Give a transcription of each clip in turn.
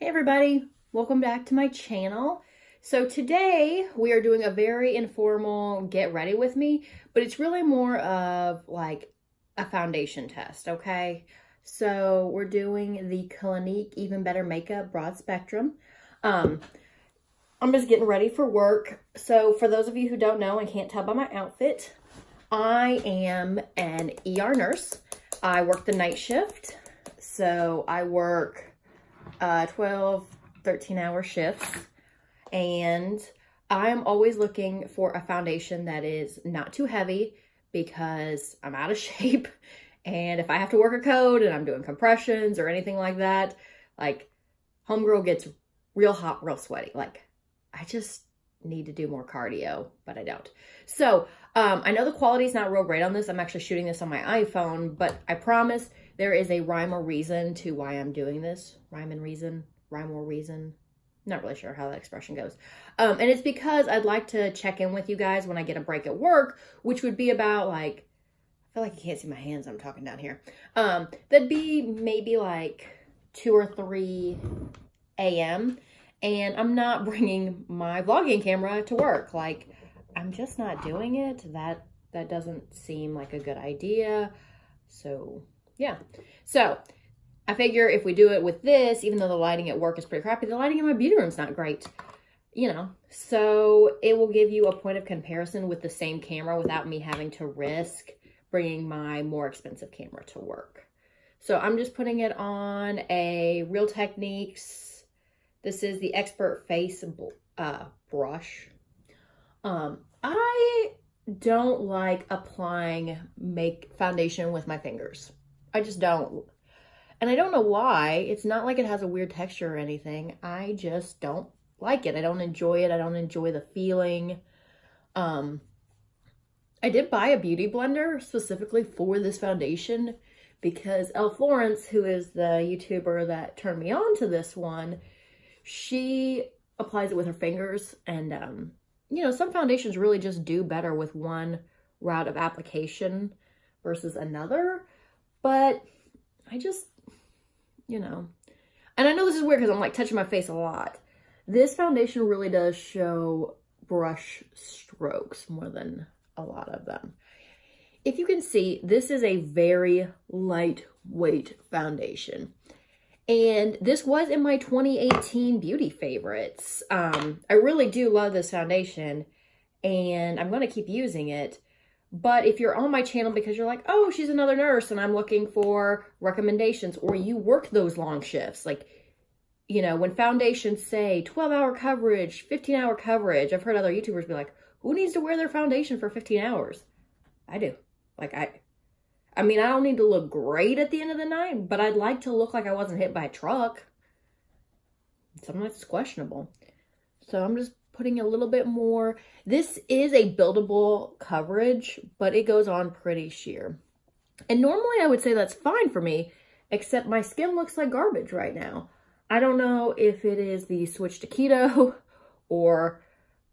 Hey everybody, welcome back to my channel. So today we are doing a very informal get ready with me, but it's really more of like a foundation test, okay? So we're doing the Clinique Even Better Makeup Broad Spectrum. I'm just getting ready for work. So for those of you who don't know and can't tell by my outfit, I am an ER nurse. I work the night shift. So I work 12, 13-hour shifts, and I'm always looking for a foundation that is not too heavy because I'm out of shape, and if I have to work a code and I'm doing compressions or anything like that, like homegirl gets real hot, real sweaty. Like I just need to do more cardio, but I don't. So I know the quality is not real great on this. I'm actually shooting this on my iPhone, but I promise there is a rhyme or reason to why I'm doing this. Rhyme or reason. Not really sure how that expression goes. And it's because I'd like to check in with you guys when I get a break at work, which would be about like, I feel like you can't see my hands. I'm talking down here. That'd be maybe like 2 or 3 a.m. And I'm not bringing my vlogging camera to work. Like, I'm just not doing it. That doesn't seem like a good idea. So yeah. So I figure if we do it with this, even though the lighting at work is pretty crappy, the lighting in my beauty room's not great, you know. So it will give you a point of comparison with the same camera without me having to risk bringing my more expensive camera to work. So I'm just putting it on a Real Techniques. This is the Expert Face brush. I don't like applying foundation with my fingers. I just don't. And I don't know why. It's not like it has a weird texture or anything. I just don't like it. I don't enjoy it. I don't enjoy the feeling. I did buy a beauty blender specifically for this foundation because Elle Florence, who is the YouTuber that turned me on to this one, she applies it with her fingers. And, you know, some foundations really just do better with one route of application versus another. But I just, you know, and I know this is weird because I'm like touching my face a lot. This foundation really does show brush strokes more than a lot of them. If you can see, this is a very lightweight foundation. And this was in my 2018 beauty favorites. I really do love this foundation and I'm going to keep using it. But if you're on my channel because you're like, oh, she's another nurse and I'm looking for recommendations, or you work those long shifts, like, you know, when foundations say 12-hour coverage, 15-hour coverage, I've heard other YouTubers be like, who needs to wear their foundation for 15 hours? I do. Like, I mean, I don't need to look great at the end of the night, but I'd like to look like I wasn't hit by a truck. Sometimes it's questionable. So I'm just putting a little bit more. This is a buildable coverage, but it goes on pretty sheer. And normally I would say that's fine for me, except my skin looks like garbage right now. I don't know if it is the switch to keto or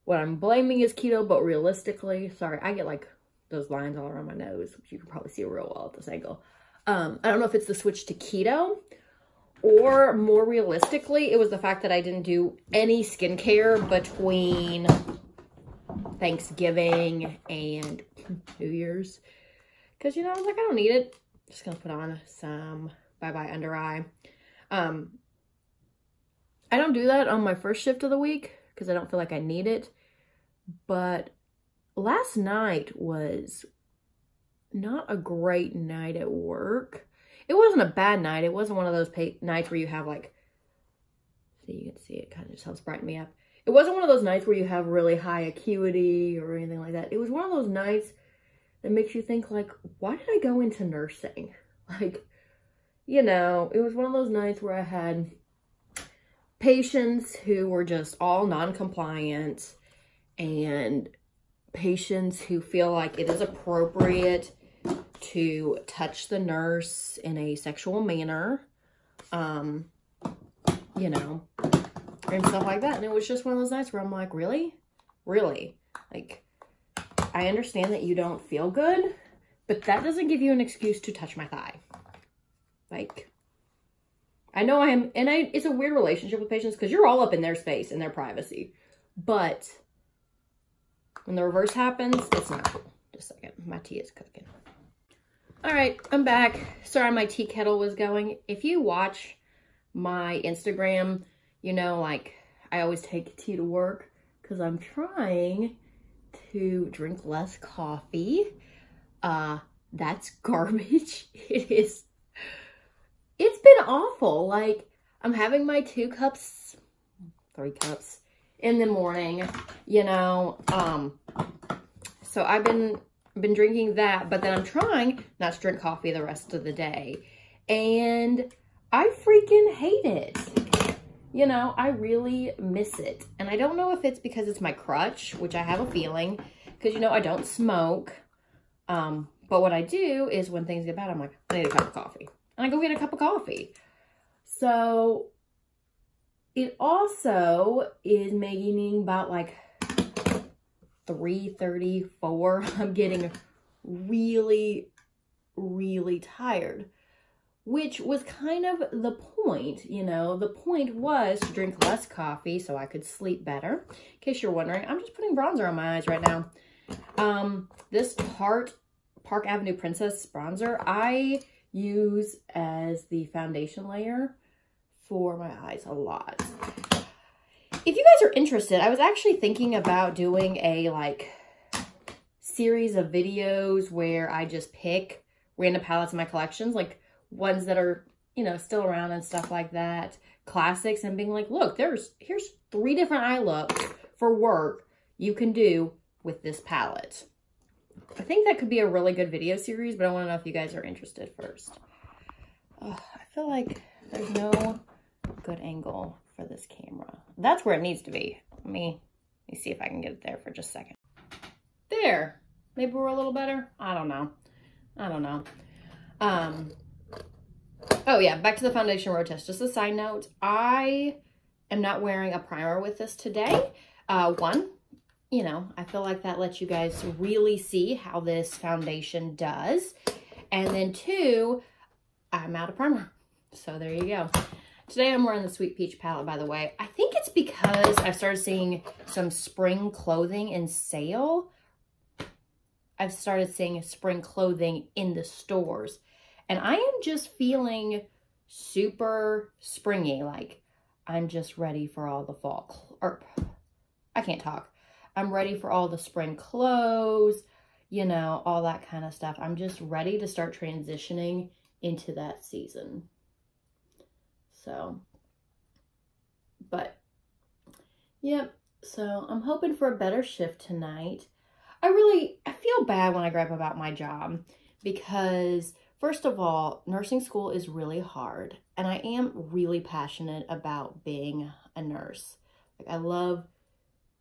what I'm blaming is keto, but realistically, sorry, I get like those lines all around my nose, which you can probably see real well at this angle. I don't know if it's the switch to keto, or more realistically, it was the fact that I didn't do any skincare between Thanksgiving and New Year's. Because, you know, I was like, I don't need it. Just going to put on some Bye Bye Under Eye. I don't do that on my first shift of the week because I don't feel like I need it. But last night was not a great night at work. It wasn't a bad night. It wasn't one of those nights where you have like, so you can see it kind of just helps brighten me up. It wasn't one of those nights where you have really high acuity or anything like that. It was one of those nights that makes you think like, why did I go into nursing? Like, you know, it was one of those nights where I had patients who were just all non-compliant and patients who feel like it is appropriate to touch the nurse in a sexual manner, you know, and stuff like that. And it was just one of those nights where I'm like, really? Really? Like, I understand that you don't feel good, but that doesn't give you an excuse to touch my thigh. Like, I know I am, and it's a weird relationship with patients because you're all up in their space and their privacy. But when the reverse happens, it's not cool. Just a second, my tea is cooking. All right, I'm back. Sorry, my tea kettle was going. If you watch my Instagram, you know, like I always take tea to work because I'm trying to drink less coffee. That's garbage. It's been awful. Like, I'm having my 3 cups in the morning, you know. So I've been drinking that, but then I'm trying not to drink coffee the rest of the day. And I freaking hate it. You know, I really miss it. And I don't know if it's because it's my crutch, which I have a feeling, because, you know, I don't smoke. But what I do is when things get bad, I'm like, I need a cup of coffee. And I go get a cup of coffee. So it also is making about like 3:34. I'm getting really, really tired, which was kind of the point, you know. The point was to drink less coffee so I could sleep better. In case you're wondering, I'm just putting bronzer on my eyes right now. This Park Avenue Princess bronzer I use as the foundation layer for my eyes a lot. If you guys are interested, I was actually thinking about doing a like series of videos where I just pick random palettes in my collections, like ones that are, you know, still around and stuff like that, classics, and being like, look, here's 3 different eye looks for work you can do with this palette. I think that could be a really good video series, but I want to know if you guys are interested first. Oh, I feel like there's no good angle for this camera. That's where it needs to be. Let me see if I can get it there for just a second. There. Maybe we're a little better. I don't know. Oh yeah, back to the foundation road test. Just a side note, I am not wearing a primer with this today. One, you know, I feel like that lets you guys really see how this foundation does. And then 2, I'm out of primer. So there you go. Today I'm wearing the Sweet Peach palette, by the way. I think it's because I've started seeing some spring clothing in sale. I've started seeing spring clothing in the stores. And I am just feeling super springy. Like, I'm just ready for all the fall. I can't talk. I'm ready for all the spring clothes, you know, all that kind of stuff. I'm just ready to start transitioning into that season. So, but, yep. So, I'm hoping for a better shift tonight. I feel bad when I gripe about my job because, first of all, nursing school is really hard. And I am really passionate about being a nurse. Like, I love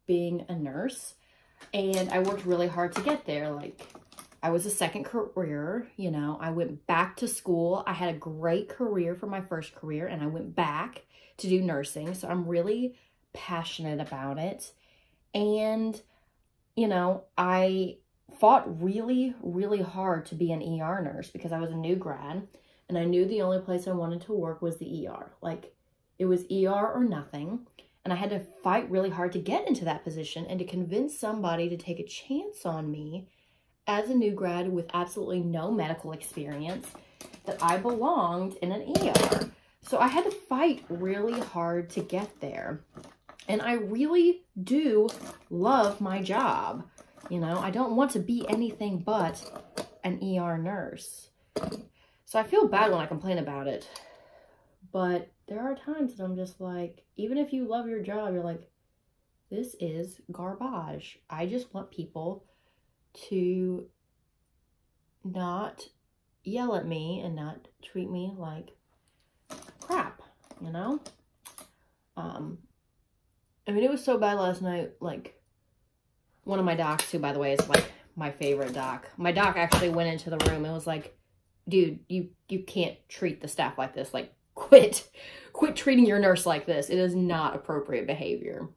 being a nurse, and I worked really hard to get there. Like, I was a second career, you know, I went back to school. I had a great career for my first career, and I went back to do nursing. So I'm really passionate about it. And, you know, I fought really, really hard to be an ER nurse because I was a new grad, and I knew the only place I wanted to work was the ER. Like, it was ER or nothing. And I had to fight really hard to get into that position and to convince somebody to take a chance on me as a new grad with absolutely no medical experience that I belonged in an ER. So I had to fight really hard to get there. And I really do love my job. You know, I don't want to be anything but an ER nurse. So I feel bad when I complain about it. But there are times that I'm just like, even if you love your job, you're like, this is garbage. I just want people to not yell at me and not treat me like crap, you know? I mean, it was so bad last night. Like, one of my docs, who, by the way, is like my favorite doc. My doc actually went into the room and was like, dude, you can't treat the staff like this. Like, quit treating your nurse like this. It is not appropriate behavior.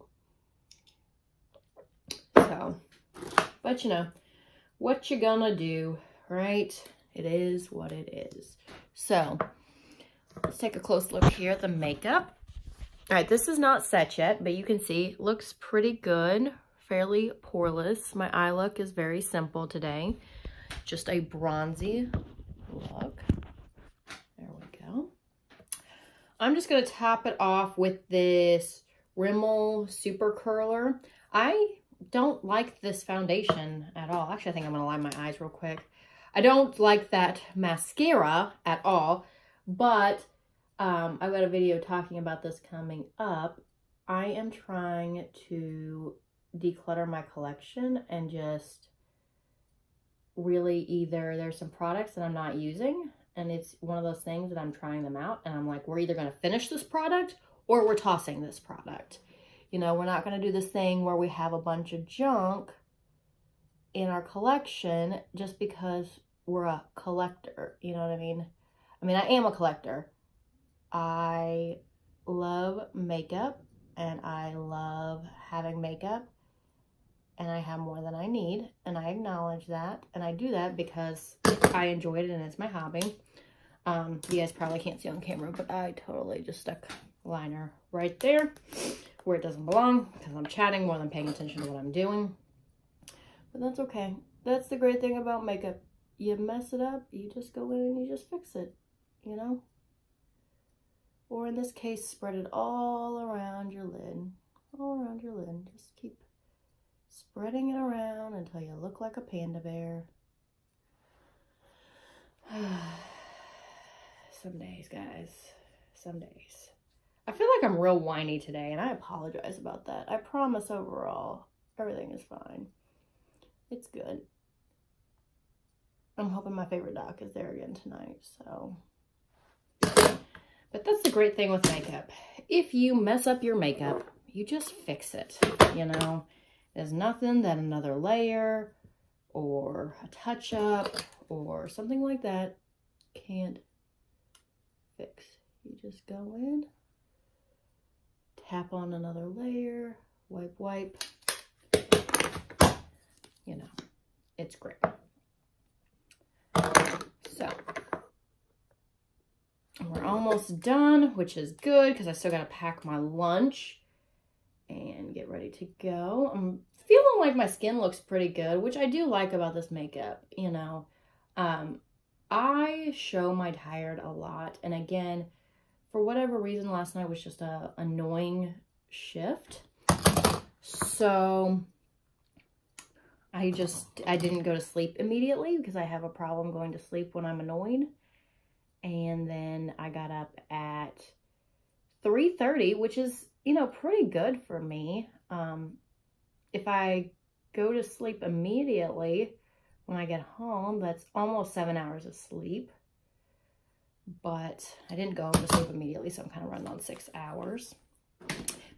So, but you know, what you gonna do, right? It is what it is. So, let's take a close look here at the makeup. All right, this is not set yet, but you can see it looks pretty good, fairly poreless. My eye look is very simple today. Just a bronzy look. There we go. I'm just gonna top it off with this Rimmel Super Curler. I don't like this foundation at all. Actually, I think I'm gonna line my eyes real quick. I don't like that mascara at all, but I've got a video talking about this coming up. I am trying to declutter my collection and just really either there's some products that I'm not using, and it's one of those things that I'm trying them out and I'm like, we're either going to finish this product or we're tossing this product. You know, we're not going to do this thing where we have a bunch of junk in our collection just because we're a collector. You know what I mean? I mean, I am a collector. I love makeup and I love having makeup, and I have more than I need, and I acknowledge that, and I do that because I enjoy it and it's my hobby. You guys probably can't see on camera, but I totally just stuck liner right there where it doesn't belong because I'm chatting more than paying attention to what I'm doing. But that's okay. That's the great thing about makeup. You mess it up, you just go in and you just fix it, you know? Or in this case, spread it all around your lid. All around your lid. Just keep spreading it around until you look like a panda bear. Some days, guys. Some days. I feel like I'm real whiny today, and I apologize about that. I promise overall, everything is fine. It's good. I'm hoping my favorite doc is there again tonight, so. But that's the great thing with makeup. If you mess up your makeup, you just fix it, you know? There's nothing that another layer or a touch-up or something like that can't fix. You just go in, tap on another layer, wipe. You know, it's great. So, we're almost done, which is good because I still got to pack my lunch and get ready to go. I'm feeling like my skin looks pretty good, which I do like about this makeup, you know. I show my tired a lot, and again, for whatever reason, last night was just a annoying shift. So I didn't go to sleep immediately because I have a problem going to sleep when I'm annoyed. And then I got up at 3:30, which is, you know, pretty good for me. If I go to sleep immediately when I get home, that's almost 7 hours of sleep. But I didn't go to sleep immediately, so I'm kind of running on 6 hours.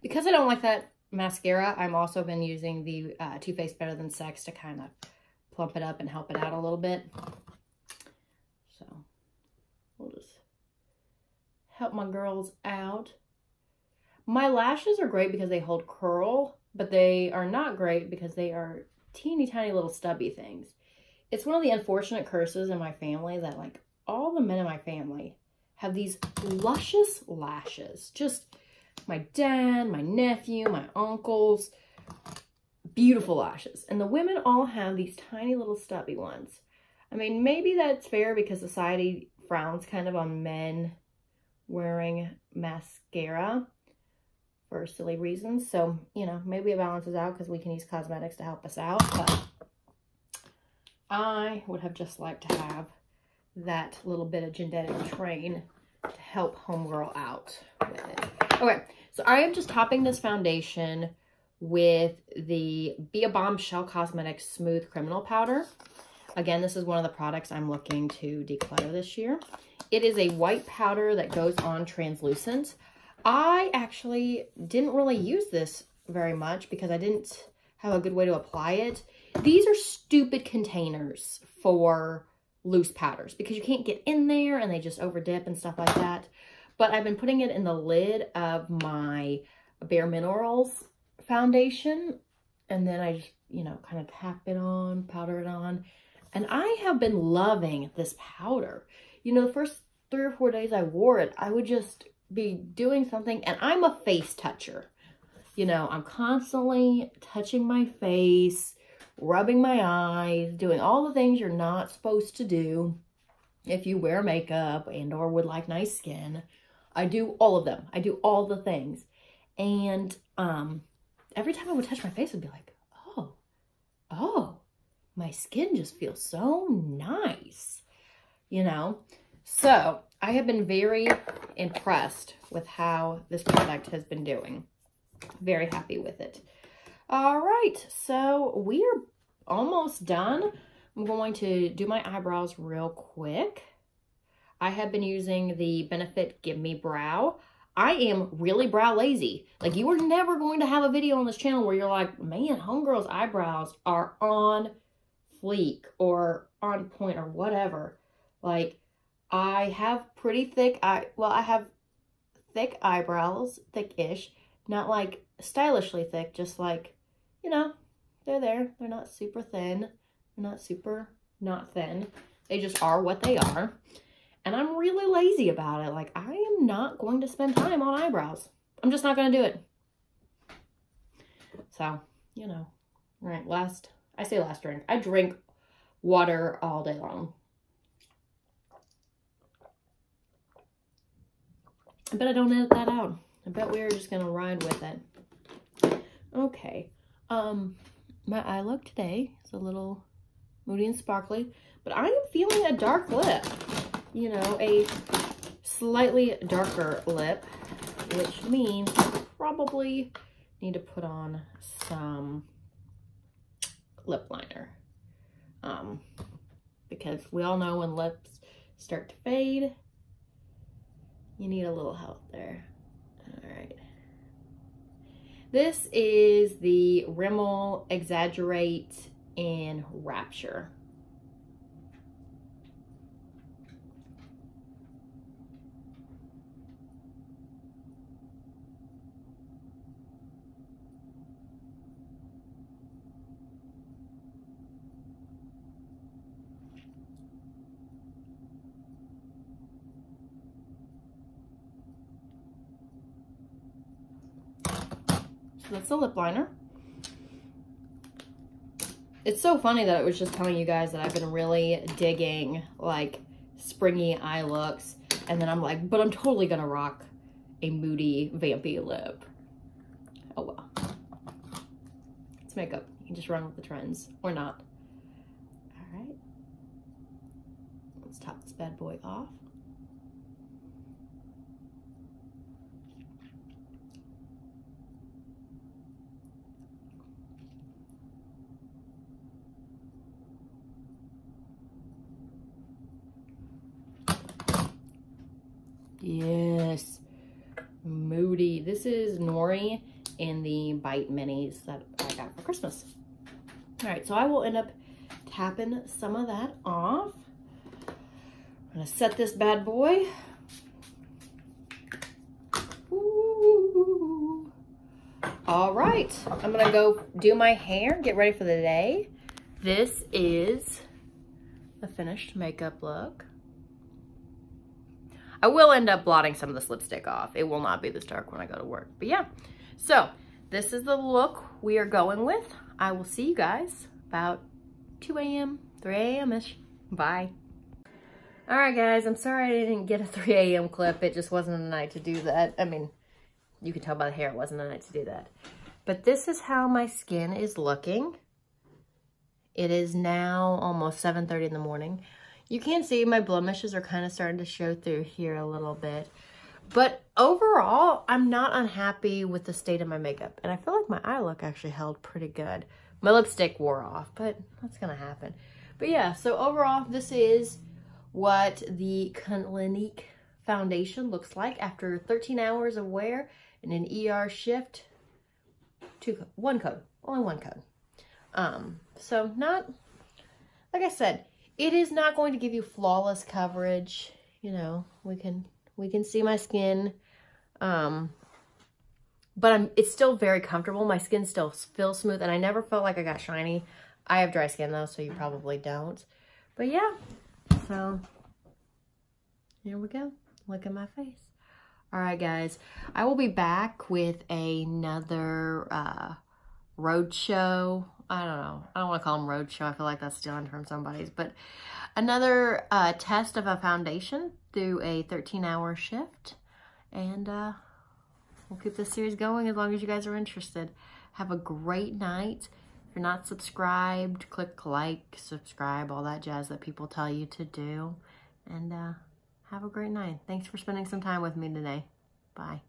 Because I don't like that mascara, I've also been using the Too Faced Better Than Sex to kind of plump it up and help it out a little bit. So we'll just help my girls out. My lashes are great because they hold curl, but they are not great because they are teeny tiny little stubby things. It's one of the unfortunate curses in my family that, like, all the men in my family have these luscious lashes. Just my dad, my nephew, my uncles, beautiful lashes. And the women all have these tiny little stubby ones. I mean, maybe that's fair because society frowns kind of on men wearing mascara for silly reasons. So, you know, maybe it balances out because we can use cosmetics to help us out. But I would have just liked to have that little bit of genetic train to help homegirl out with it. Okay, so I am just topping this foundation with the Be a Bombshell Cosmetics Smooth Criminal Powder. Again, this is one of the products I'm looking to declutter this year. It is a white powder that goes on translucent. I actually didn't really use this very much because I didn't have a good way to apply it. These are stupid containers for loose powders because you can't get in there and they just over dip and stuff like that. But I've been putting it in the lid of my Bare Minerals foundation, and then I just, you know, kind of tap it on, powder it on, and I have been loving this powder. You know, the first 3 or 4 days I wore it, I would just be doing something, and I'm a face toucher. You know, I'm constantly touching my face, rubbing my eyes, doing all the things you're not supposed to do if you wear makeup and or would like nice skin. I do all of them. I do all the things. And every time I would touch my face, I'd be like, oh, my skin just feels so nice, you know? So I have been very impressed with how this product has been doing. Very happy with it. All right, so we are almost done. I'm going to do my eyebrows real quick. I have been using the Benefit Give Me Brow. I am really brow lazy. Like, you are never going to have a video on this channel where you're like, man, homegirl's eyebrows are on fleek or on point or whatever. Like, I have pretty thick, I have thick eyebrows, thick-ish, not like stylishly thick, just like, you know, they're there. They're not super thin. They're not super not thin. They just are what they are. And I'm really lazy about it. Like, I am not going to spend time on eyebrows. I'm just not going to do it. So, you know. All right, I say last drink. I drink water all day long. I bet I don't edit that out. I bet we're just going to ride with it. Okay. My eye look today is a little moody and sparkly, but I am feeling a dark lip. You know, a slightly darker lip, which means I probably need to put on some lip liner. Because we all know when lips start to fade, you need a little help there. All right. This is the Rimmel Exaggerate in Rapture. That's the lip liner. It's so funny that it was just telling you guys that I've been really digging like springy eye looks, and then I'm like, but I'm totally gonna rock a moody, vampy lip. Oh well. It's makeup. You can just run with the trends or not. All right. Let's top this bad boy off. Yes, moody. This is Nori in the Bite Minis that I got for Christmas. All right, so I will end up tapping some of that off. I'm gonna set this bad boy. Ooh. All right, I'm gonna go do my hair, get ready for the day. This is the finished makeup look. I will end up blotting some of this lipstick off. It will not be this dark when I go to work. But yeah, so this is the look we are going with. I will see you guys about 2 a.m., 3 a.m.-ish. Bye. All right, guys, I'm sorry I didn't get a 3 a.m. clip. It just wasn't a night to do that. I mean, you can tell by the hair it wasn't a night to do that. But this is how my skin is looking. It is now almost 7:30 in the morning. You can see my blemishes are kind of starting to show through here a little bit. But overall, I'm not unhappy with the state of my makeup. And I feel like my eye look actually held pretty good. My lipstick wore off, but that's going to happen. But yeah, so overall, this is what the Clinique foundation looks like after 13 hours of wear and an ER shift. One coat. Only one coat. So not, like I said, it is not going to give you flawless coverage. You know, we can see my skin. But it's still very comfortable. My skin still feels smooth, and I never felt like I got shiny. I have dry skin though, so you probably don't. But yeah, so Here we go. Look at my face. All right, guys. I will be back with another road show. I don't know. I don't want to call them road show. I feel like that's stealing from somebody's. But another test of a foundation through a 13-hour shift. And we'll keep this series going as long as you guys are interested. Have a great night. If you're not subscribed, click like, subscribe, all that jazz that people tell you to do. And have a great night. Thanks for spending some time with me today. Bye.